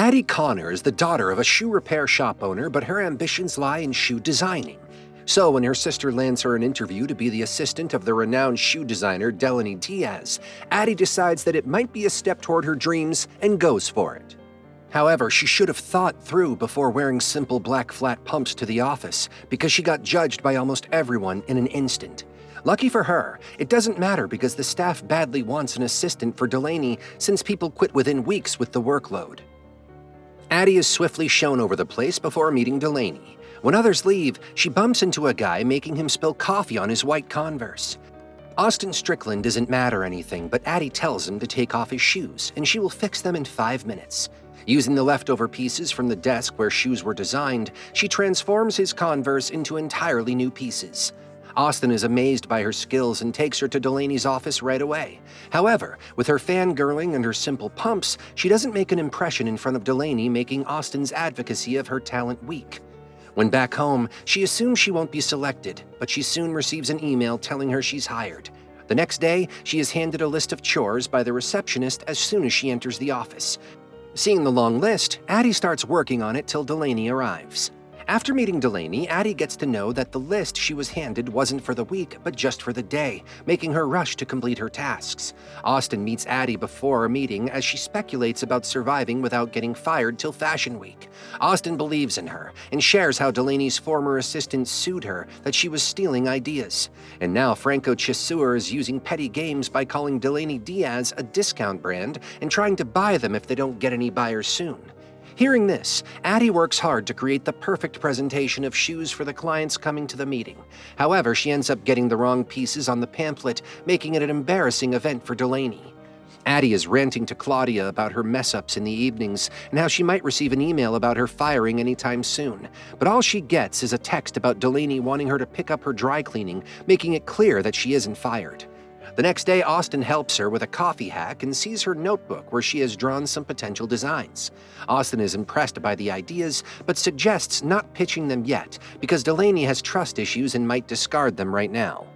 Addie Connor is the daughter of a shoe repair shop owner, but her ambitions lie in shoe designing. So when her sister lands her an interview to be the assistant of the renowned shoe designer Delaney Diaz, Addie decides that it might be a step toward her dreams and goes for it. However, she should have thought through before wearing simple black flat pumps to the office, because she got judged by almost everyone in an instant. Lucky for her, it doesn't matter because the staff badly wants an assistant for Delaney since people quit within weeks with the workload. Addie is swiftly shown over the place before meeting Delaney. When others leave, she bumps into a guy making him spill coffee on his white Converse. Austin Strickland isn't mad or anything, but Addie tells him to take off his shoes, and she will fix them in 5 minutes. Using the leftover pieces from the desk where shoes were designed, she transforms his Converse into entirely new pieces. Austin is amazed by her skills and takes her to Delaney's office right away. However, with her fangirling and her simple pumps, she doesn't make an impression in front of Delaney, making Austin's advocacy of her talent weak. When back home, she assumes she won't be selected, but she soon receives an email telling her she's hired. The next day, she is handed a list of chores by the receptionist as soon as she enters the office. Seeing the long list, Addie starts working on it till Delaney arrives. After meeting Delaney, Addie gets to know that the list she was handed wasn't for the week, but just for the day, making her rush to complete her tasks. Austin meets Addie before a meeting as she speculates about surviving without getting fired till Fashion Week. Austin believes in her and shares how Delaney's former assistant sued her that she was stealing ideas. And now Franco Chiseur is using petty games by calling Delaney Diaz a discount brand and trying to buy them if they don't get any buyers soon. Hearing this, Addie works hard to create the perfect presentation of shoes for the clients coming to the meeting. However, she ends up getting the wrong pieces on the pamphlet, making it an embarrassing event for Delaney. Addie is ranting to Claudia about her mess-ups in the evenings and how she might receive an email about her firing anytime soon. But all she gets is a text about Delaney wanting her to pick up her dry cleaning, making it clear that she isn't fired. The next day, Austin helps her with a coffee hack and sees her notebook where she has drawn some potential designs. Austin is impressed by the ideas, but suggests not pitching them yet because Delaney has trust issues and might discard them right now.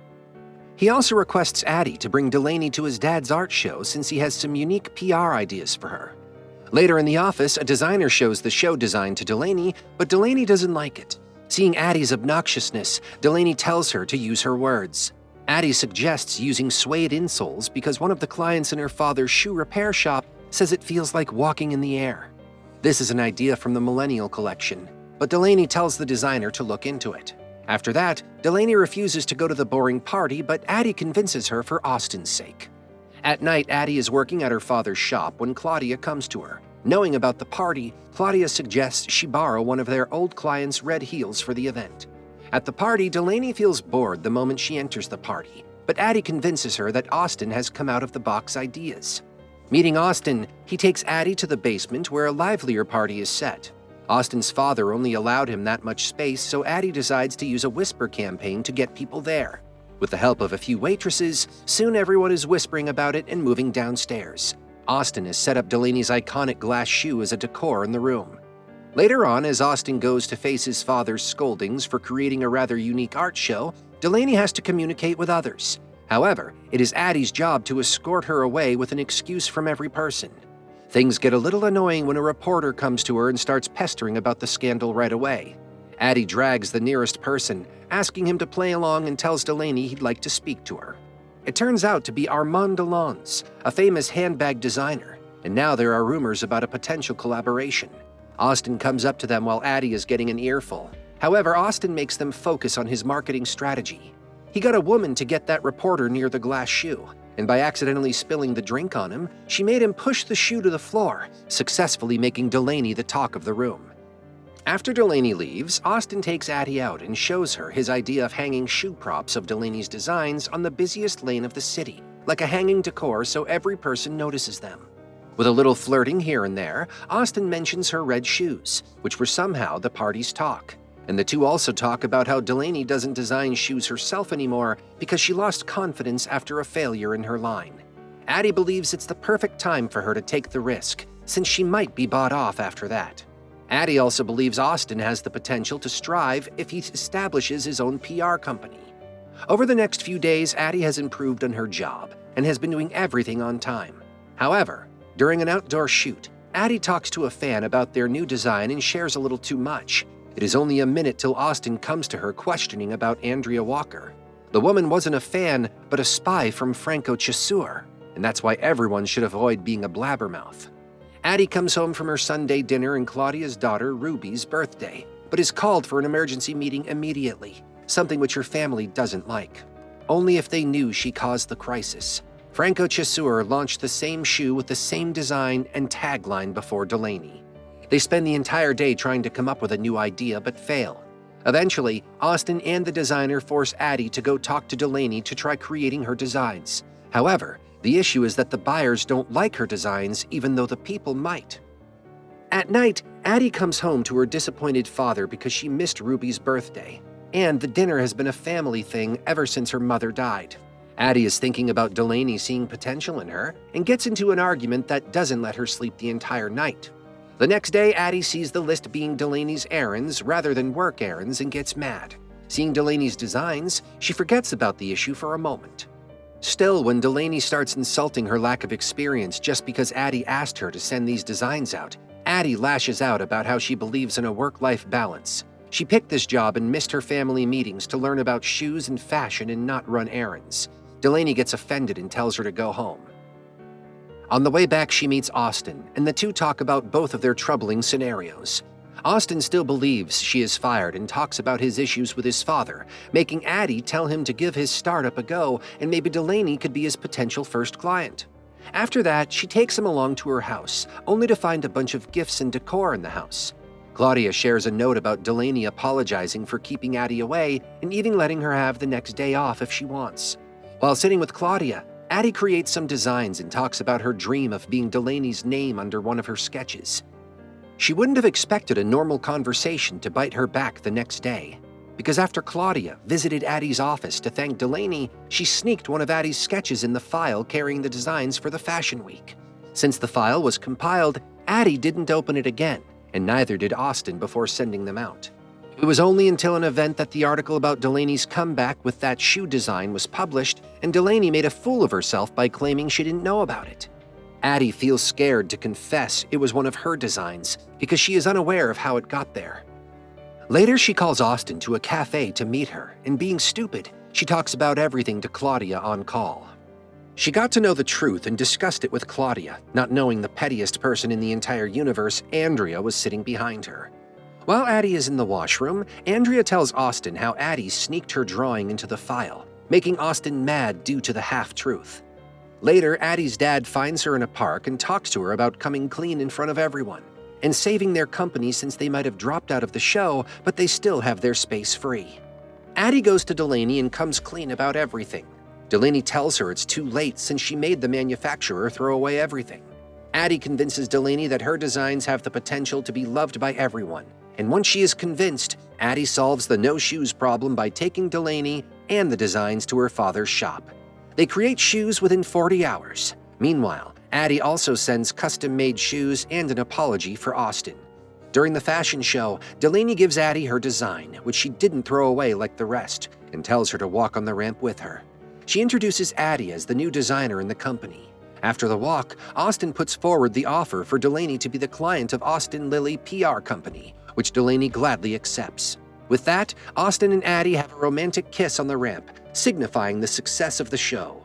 He also requests Addie to bring Delaney to his dad's art show since he has some unique PR ideas for her. Later in the office, a designer shows the show design to Delaney, but Delaney doesn't like it. Seeing Addie's obnoxiousness, Delaney tells her to use her words. Addie suggests using suede insoles because one of the clients in her father's shoe repair shop says it feels like walking in the air. This is an idea from the Millennial collection, but Delaney tells the designer to look into it. After that, Delaney refuses to go to the boring party, but Addie convinces her for Austin's sake. At night, Addie is working at her father's shop when Claudia comes to her. Knowing about the party, Claudia suggests she borrow one of their old clients' red heels for the event. At the party, Delaney feels bored the moment she enters the party, but Addie convinces her that Austin has come out of the box ideas. Meeting Austin, he takes Addie to the basement where a livelier party is set. Austin's father only allowed him that much space, so Addie decides to use a whisper campaign to get people there. With the help of a few waitresses, soon everyone is whispering about it and moving downstairs. Austin has set up Delaney's iconic glass shoe as a decor in the room. Later on, as Austin goes to face his father's scoldings for creating a rather unique art show, Delaney has to communicate with others. However, it is Addie's job to escort her away with an excuse from every person. Things get a little annoying when a reporter comes to her and starts pestering about the scandal right away. Addie drags the nearest person, asking him to play along and tells Delaney he'd like to speak to her. It turns out to be Armand Delons, a famous handbag designer, and now there are rumors about a potential collaboration. Austin comes up to them while Addie is getting an earful. However, Austin makes them focus on his marketing strategy. He got a woman to get that reporter near the glass shoe, and by accidentally spilling the drink on him, she made him push the shoe to the floor, successfully making Delaney the talk of the room. After Delaney leaves, Austin takes Addie out and shows her his idea of hanging shoe props of Delaney's designs on the busiest lane of the city, like a hanging decor so every person notices them. With a little flirting here and there, Austin mentions her red shoes, which were somehow the party's talk. And the two also talk about how Delaney doesn't design shoes herself anymore because she lost confidence after a failure in her line. Addie believes it's the perfect time for her to take the risk, since she might be bought off after that. Addie also believes Austin has the potential to strive if he establishes his own PR company. Over the next few days, Addie has improved on her job and has been doing everything on time. However, during an outdoor shoot, Addie talks to a fan about their new design and shares a little too much. It is only a minute till Austin comes to her questioning about Andrea Walker. The woman wasn't a fan, but a spy from Franco Chasseur, and that's why everyone should avoid being a blabbermouth. Addie comes home from her Sunday dinner and Claudia's daughter Ruby's birthday, but is called for an emergency meeting immediately, something which her family doesn't like. Only if they knew she caused the crisis. Franco Chasseur launched the same shoe with the same design and tagline before Delaney. They spend the entire day trying to come up with a new idea but fail. Eventually, Austin and the designer force Addie to go talk to Delaney to try creating her designs. However, the issue is that the buyers don't like her designs even though the people might. At night, Addie comes home to her disappointed father because she missed Ruby's birthday, and the dinner has been a family thing ever since her mother died. Addie is thinking about Delaney seeing potential in her and gets into an argument that doesn't let her sleep the entire night. The next day, Addie sees the list being Delaney's errands rather than work errands and gets mad. Seeing Delaney's designs, she forgets about the issue for a moment. Still, when Delaney starts insulting her lack of experience just because Addie asked her to send these designs out, Addie lashes out about how she believes in a work-life balance. She picked this job and missed her family meetings to learn about shoes and fashion and not run errands. Delaney gets offended and tells her to go home. On the way back, she meets Austin, and the two talk about both of their troubling scenarios. Austin still believes she is fired and talks about his issues with his father, making Addie tell him to give his startup a go and maybe Delaney could be his potential first client. After that, she takes him along to her house, only to find a bunch of gifts and decor in the house. Claudia shares a note about Delaney apologizing for keeping Addie away and even letting her have the next day off if she wants. While sitting with Claudia, Addie creates some designs and talks about her dream of being Delaney's name under one of her sketches. She wouldn't have expected a normal conversation to bite her back the next day, because after Claudia visited Addie's office to thank Delaney, she sneaked one of Addie's sketches in the file carrying the designs for the Fashion Week. Since the file was compiled, Addie didn't open it again, and neither did Austin before sending them out. It was only until an event that the article about Delaney's comeback with that shoe design was published, and Delaney made a fool of herself by claiming she didn't know about it. Addie feels scared to confess it was one of her designs because she is unaware of how it got there. Later, she calls Austin to a cafe to meet her, and being stupid, she talks about everything to Claudia on call. She got to know the truth and discussed it with Claudia, not knowing the pettiest person in the entire universe, Andrea, was sitting behind her. While Addie is in the washroom, Andrea tells Austin how Addie sneaked her drawing into the file, making Austin mad due to the half-truth. Later, Addie's dad finds her in a park and talks to her about coming clean in front of everyone and saving their company since they might have dropped out of the show, but they still have their space free. Addie goes to Delaney and comes clean about everything. Delaney tells her it's too late since she made the manufacturer throw away everything. Addie convinces Delaney that her designs have the potential to be loved by everyone, and once she is convinced, Addie solves the no-shoes problem by taking Delaney and the designs to her father's shop. They create shoes within 40 hours. Meanwhile, Addie also sends custom-made shoes and an apology for Austin. During the fashion show, Delaney gives Addie her design, which she didn't throw away like the rest, and tells her to walk on the ramp with her. She introduces Addie as the new designer in the company. After the walk, Austin puts forward the offer for Delaney to be the client of Austin Lilly PR Company, which Delaney gladly accepts. With that, Austin and Addie have a romantic kiss on the ramp, signifying the success of the show.